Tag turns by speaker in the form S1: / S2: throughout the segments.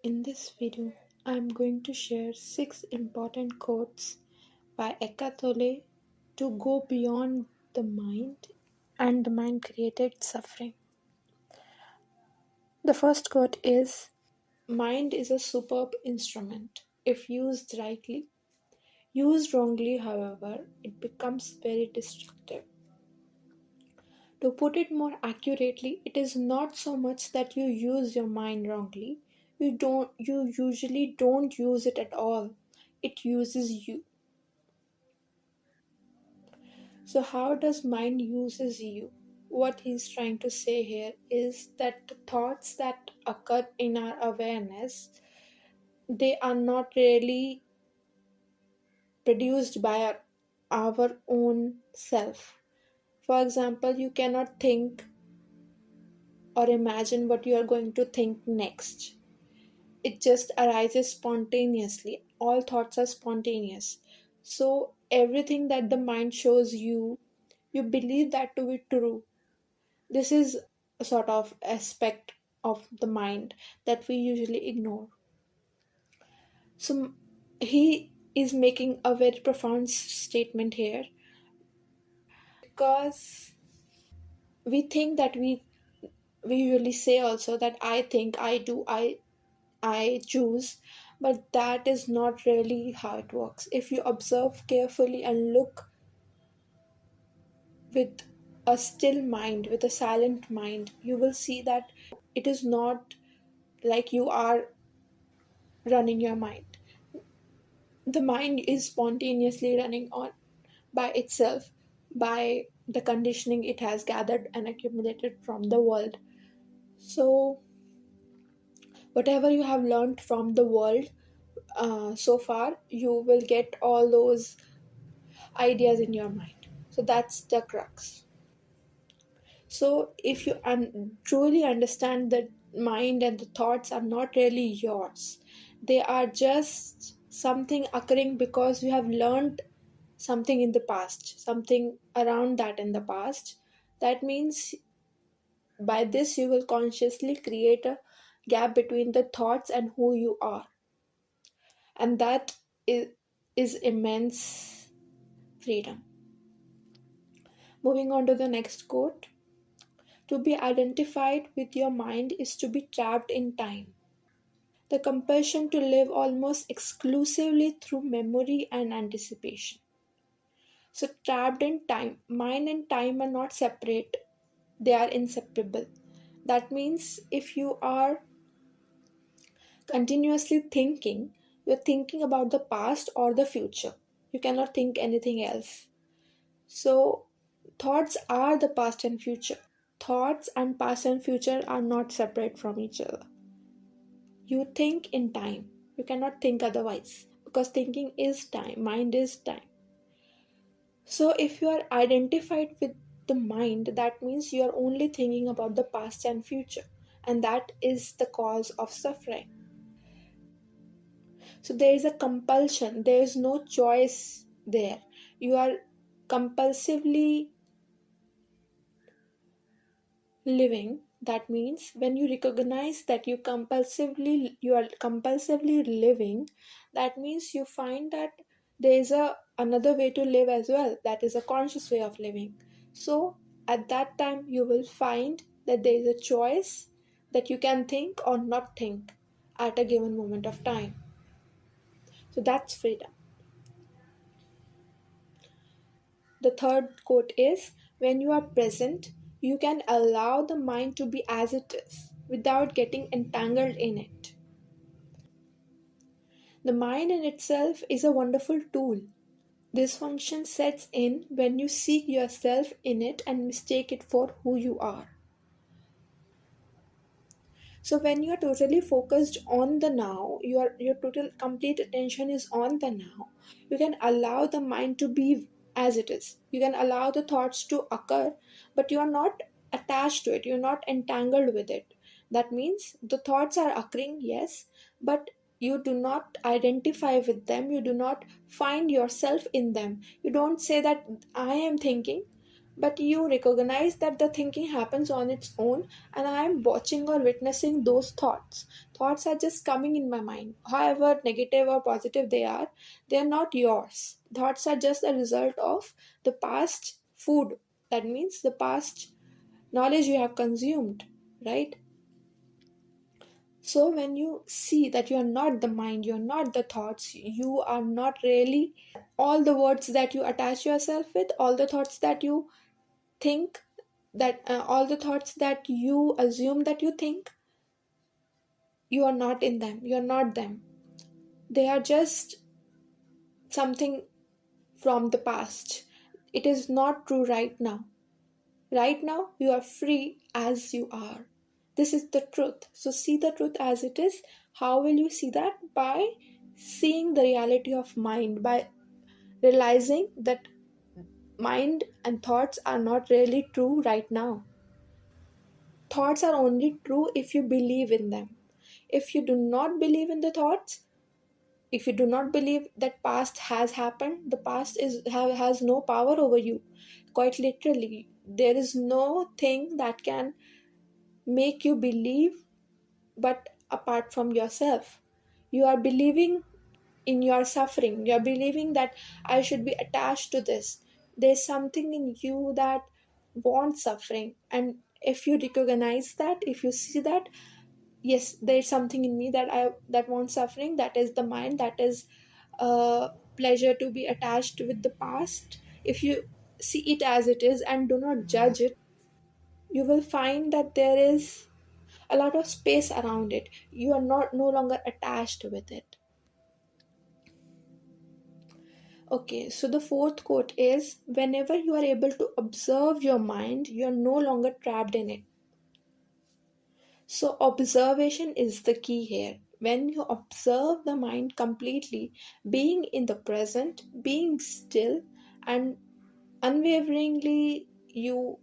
S1: In this video, I am going to share 6 important quotes by Eckhart Tolle to go beyond the mind and the mind created suffering. The first quote is: mind is a superb instrument if used rightly. Used wrongly, however, it becomes very destructive. To put it more accurately, it is not so much that you use your mind wrongly. You usually don't use it at all. It uses you. So how does mind uses you? What he's trying to say here is that the thoughts that occur in our awareness, they are not really produced by our own self. For example, you cannot think or imagine what you are going to think next. It just arises spontaneously. All thoughts are spontaneous. So everything that the mind shows you, you believe that to be true. This is a sort of aspect of the mind that we usually ignore. So he is making a very profound statement here, because we think that we usually say also that I think, I do, I choose, but that is not really how it works. If you observe carefully and look with a still mind, with a silent mind, you will see that it is not like you are running your mind. The mind is spontaneously running on by itself, by the conditioning it has gathered and accumulated from the world. So, whatever you have learned from the world so far, you will get all those ideas in your mind. So that's the crux. So if you truly understand that mind and the thoughts are not really yours, they are just something occurring because you have learned something in the past, something around that in the past. That means by this you will consciously create a gap between the thoughts and who you are, and that is immense freedom. Moving on to the next quote: to be identified with your mind is to be trapped in time. The compulsion to live almost exclusively through memory and anticipation. So, trapped in time, mind and time are not separate, they are inseparable. That means if you are continuously thinking, you're thinking about the past or the future. You cannot think anything else. So, thoughts are the past and future. Thoughts and past and future are not separate from each other. You think in time. You cannot think otherwise, because thinking is time, mind is time. So, if you are identified with the mind, that means you are only thinking about the past and future, and that is the cause of suffering. So, there is a compulsion, there is no choice there. You are compulsively living. That means when you recognize that you are compulsively living, that means you find that there is a another way to live as well, that is a conscious way of living. So at that time you will find that there is a choice, that you can think or not think at a given moment of time. So that's freedom. The third quote is: when you are present, you can allow the mind to be as it is without getting entangled in it. The mind in itself is a wonderful tool. This function sets in when you seek yourself in it and mistake it for who you are. So when you are totally focused on the now, your total complete attention is on the now, you can allow the mind to be as it is. You can allow the thoughts to occur, but you are not attached to it, you're not entangled with it. That means the thoughts are occurring, yes, but you do not identify with them, you do not find yourself in them. You don't say that I am thinking, but you recognize that the thinking happens on its own, and I am watching or witnessing those thoughts are just coming in my mind, however negative or positive they are not yours. Thoughts are just a result of the past food, that means the past knowledge you have consumed, right? So when you see that you are not the mind, you are not the thoughts, you are not really all the words that you attach yourself with, all the thoughts that you think, that all the thoughts that you assume that you think, you are not in them, you are not them. They are just something from the past. It is not true right now. Right now you are free as you are. This is the truth. So see the truth as it is. How will you see that? By seeing the reality of mind, by realizing that mind and thoughts are not really true right now. Thoughts are only true if you believe in them. If you do not believe in the thoughts, if you do not believe that past has happened, the past has no power over you. Quite literally, there is no thing that can make you believe but apart from yourself. You are believing in your suffering. You are believing that I should be attached to this. There's something in you that wants suffering, and if you recognize that, if you see that, yes, there's something in me that wants suffering, that is the mind, that is pleasure to be attached with the past. If you see it as it is and do not judge it, you will find that there is a lot of space around it. You are not no longer attached with it. Okay, so the fourth quote is, whenever you are able to observe your mind, you are no longer trapped in it. So, observation is the key here. When you observe the mind completely, being in the present, being still, and unwaveringly, you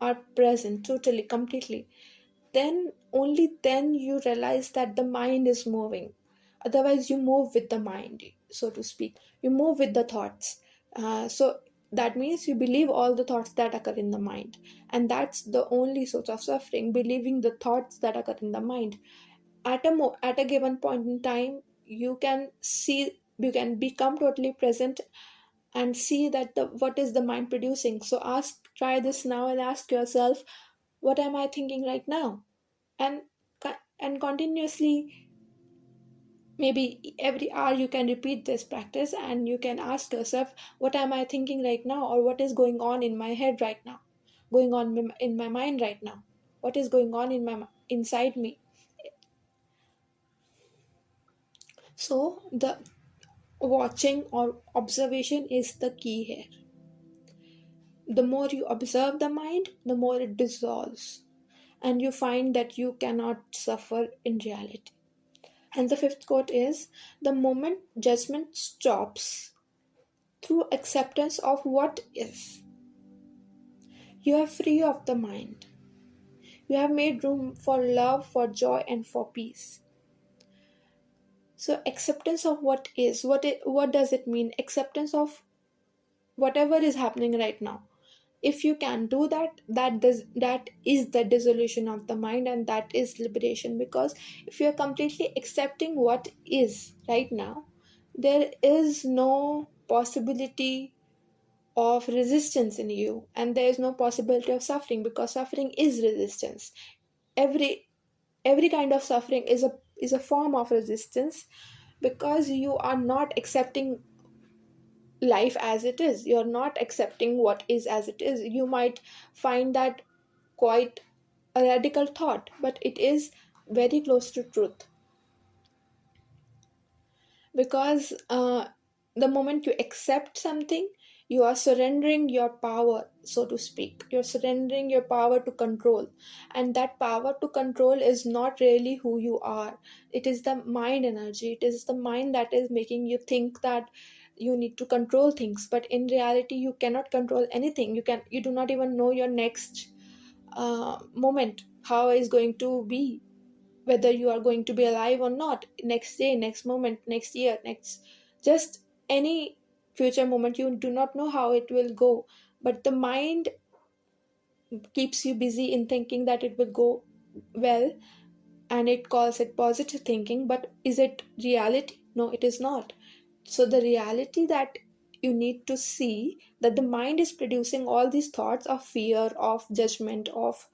S1: are present totally, completely, then only then you realize that the mind is moving. Otherwise, you move with the mind, so to speak. You move with the thoughts. So that means you believe all the thoughts that occur in the mind, and that's the only source of suffering, believing the thoughts that occur in the mind. At a given point in time, you can become totally present and see that the what is the mind producing. So try this now and ask yourself, what am I thinking right now? and and continuously, maybe every hour, you can repeat this practice and you can ask yourself, what am I thinking right now, or what is going on in my head right now, going on in my mind right now, what is going on inside me. So the watching or observation is the key here. The more you observe the mind, the more it dissolves, and you find that you cannot suffer in reality. And the fifth quote is, the moment judgment stops through acceptance of what is, you are free of the mind. You have made room for love, for joy, and for peace. So, acceptance of what is, what does it mean? Acceptance of whatever is happening right now. If you can do that, that is the dissolution of the mind, and that is liberation. Because if you are completely accepting what is right now, there is no possibility of resistance in you, and there is no possibility of suffering, because suffering is resistance. Every kind of suffering is a form of resistance, because you are not accepting life as it is. You're not accepting what is as it is. You might find that quite a radical thought, but it is very close to truth. Because the moment you accept something, you are surrendering your power, so to speak. You're surrendering your power to control, and that power to control is not really who you are. It is the mind energy. It is the mind that is making you think that you need to control things, but in reality you cannot control anything. You do not even know your next moment how is going to be, whether you are going to be alive or not, next day, next moment, next year, next, just any future moment. You do not know how it will go, but the mind keeps you busy in thinking that it will go well, and it calls it positive thinking. But is it reality? No, it is not. So the reality that you need to see, that the mind is producing all these thoughts of fear, of judgment, of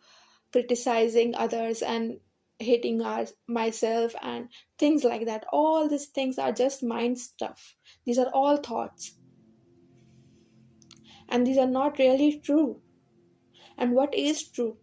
S1: criticizing others and hating myself and things like that. All these things are just mind stuff. These are all thoughts, and these are not really true. And what is true?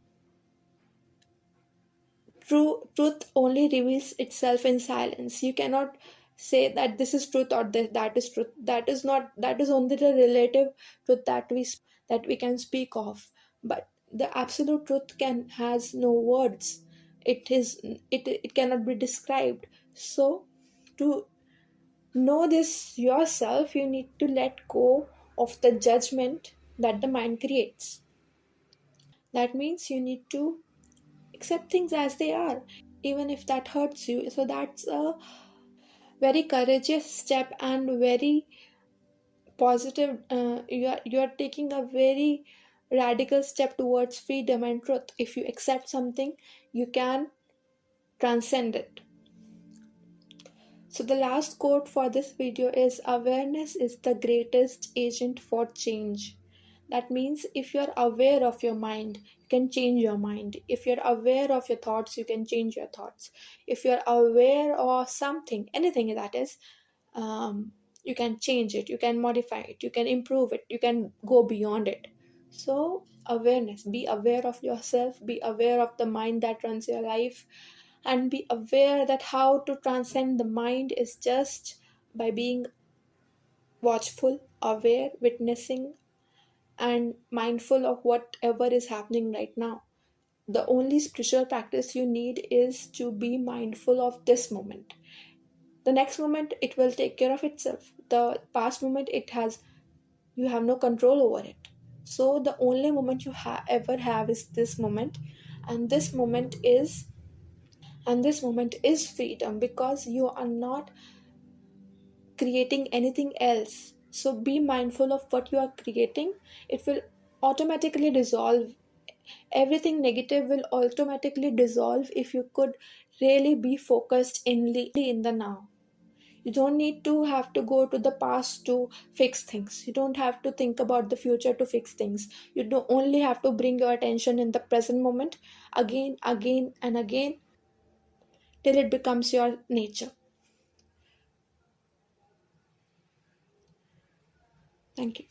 S1: Truth only reveals itself in silence. You cannot say that this is truth or that is truth. That is not. That is only the relative truth that we can speak of. But the absolute truth can has no words. It cannot be described. So to know this yourself, you need to let go of the judgment that the mind creates. That means you need to accept things as they are, even if that hurts you. So that's a very courageous step and very positive. You are taking a very radical step towards freedom and truth. If you accept something, you can transcend it. So the last quote for this video is, awareness is the greatest agent for change. That means if you're aware of your mind, you can change your mind. If you're aware of your thoughts, you can change your thoughts. If you're aware of something, anything that is, you can change it, you can modify it, you can improve it, you can go beyond it. So awareness, be aware of yourself, be aware of the mind that runs your life, and be aware that how to transcend the mind is just by being watchful, aware, witnessing, and mindful of whatever is happening right now. The only spiritual practice you need is to be mindful of this moment. The next moment, it will take care of itself. The past moment, you have no control over it. So the only moment you ever have is this moment, and this moment is freedom, because you are not creating anything else. So be mindful of what you are creating. It will automatically dissolve. Everything negative will automatically dissolve if you could really be focused in the now. You don't need to have to go to the past to fix things. You don't have to think about the future to fix things. You do only have to bring your attention in the present moment, again and again, till it becomes your nature. Thank you.